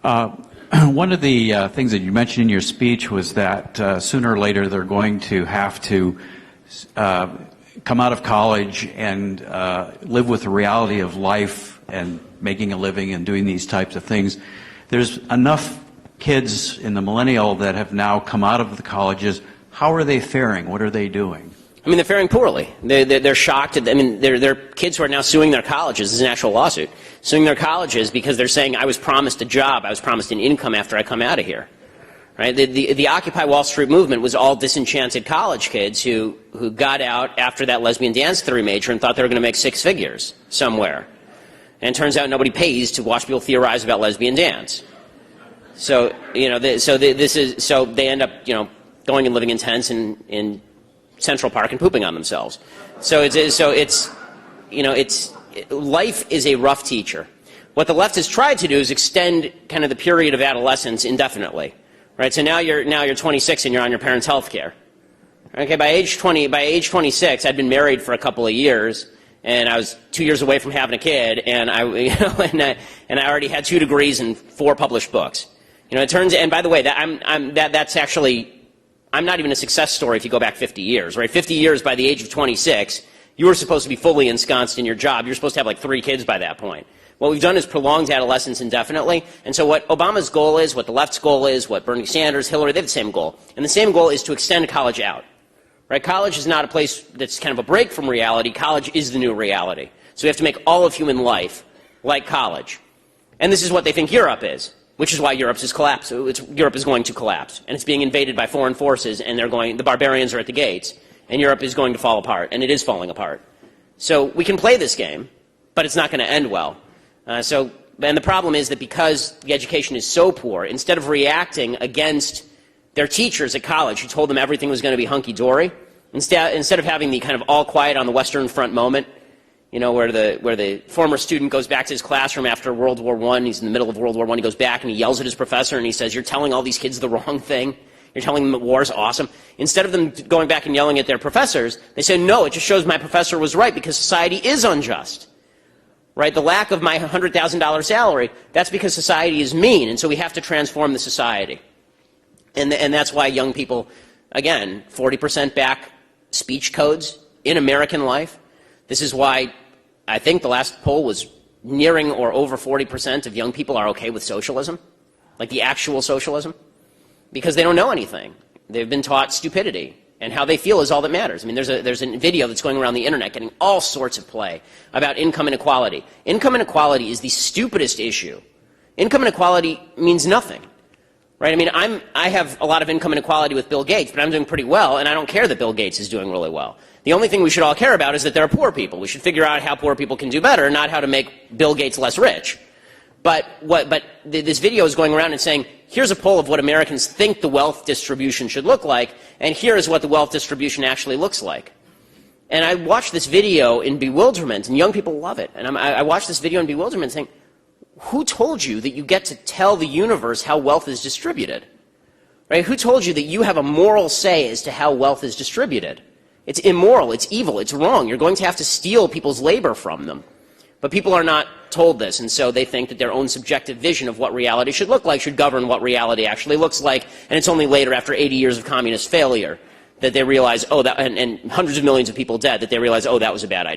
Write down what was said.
One of the things that you mentioned in your speech was that sooner or later they're going to have to come out of college and live with the reality of life and making a living and doing these types of things. There's enough kids in the millennial that have now come out of the colleges. How are they faring? What are they doing? I mean, they're faring poorly. They're shocked. I mean, they're kids who are now suing their colleges. This is an actual lawsuit. Suing their colleges because they're saying, I was promised a job, I was promised an income after I come out of here. Right? The Occupy Wall Street movement was all disenchanted college kids who got out after that lesbian dance theory major and thought they were going to make six figures somewhere. And it turns out nobody pays to watch people theorize about lesbian dance. So, you know, so they end up, you know, going and living in tents in Central Park and pooping on themselves. Life is a rough teacher. What the left has tried to do is extend kind of the period of adolescence indefinitely, right? So now you're 26 and you're on your parents' health care. Okay, by age 26, I'd been married for a couple of years, and I was 2 years away from having a kid, and I already had 2 degrees and 4 published books. You know, it turns, and by the way, that's actually, I'm not even a success story if you go back 50 years, right? 50 years by the age of 26, you were supposed to be fully ensconced in your job. You're supposed to have like 3 kids by that point. What we've done is prolonged adolescence indefinitely. And so what Obama's goal is, what the left's goal is, what Bernie Sanders, Hillary, they have the same goal. And the same goal is to extend college out. Right? College is not a place that's kind of a break from reality. College is the new reality. So we have to make all of human life like college. And this is what they think Europe is, which is why Europe is going to collapse. And it's being invaded by foreign forces, and the barbarians are at the gates, and Europe is going to fall apart, and it is falling apart. So we can play this game, but it's not going to end well. And the problem is that because the education is so poor, instead of reacting against their teachers at college who told them everything was going to be hunky-dory, instead of having the kind of all quiet on the Western Front moment, you know, where the former student goes back to his classroom after World War I, he's in the middle of World War I, he goes back and he yells at his professor and he says, you're telling all these kids the wrong thing. You're telling them that war is awesome. Instead of them going back and yelling at their professors, they say, no, it just shows my professor was right because society is unjust. Right? The lack of my $100,000 salary, that's because society is mean, and so we have to transform the society. And that's why young people, again, 40% back speech codes in American life. This is why I think the last poll was nearing or over 40% of young people are okay with socialism, like the actual socialism, because they don't know anything. They've been taught stupidity, and how they feel is all that matters. I mean, there's a video that's going around the internet getting all sorts of play about income inequality. Income inequality is the stupidest issue. Income inequality means nothing. Right? I mean, I have a lot of income inequality with Bill Gates, but I'm doing pretty well, and I don't care that Bill Gates is doing really well. The only thing we should all care about is that there are poor people. We should figure out how poor people can do better, not how to make Bill Gates less rich. But this video is going around and saying, here's a poll of what Americans think the wealth distribution should look like, and here is what the wealth distribution actually looks like. And I watched this video in bewilderment, and young people love it. And I watched this video in bewilderment saying, who told you that you get to tell the universe how wealth is distributed? Right? Who told you that you have a moral say as to how wealth is distributed? It's immoral, it's evil, it's wrong. You're going to have to steal people's labor from them. But people are not told this, and so they think that their own subjective vision of what reality should look like should govern what reality actually looks like, and it's only later, after 80 years of communist failure, that they realize, oh, and hundreds of millions of people dead, that they realize, oh, that was a bad idea.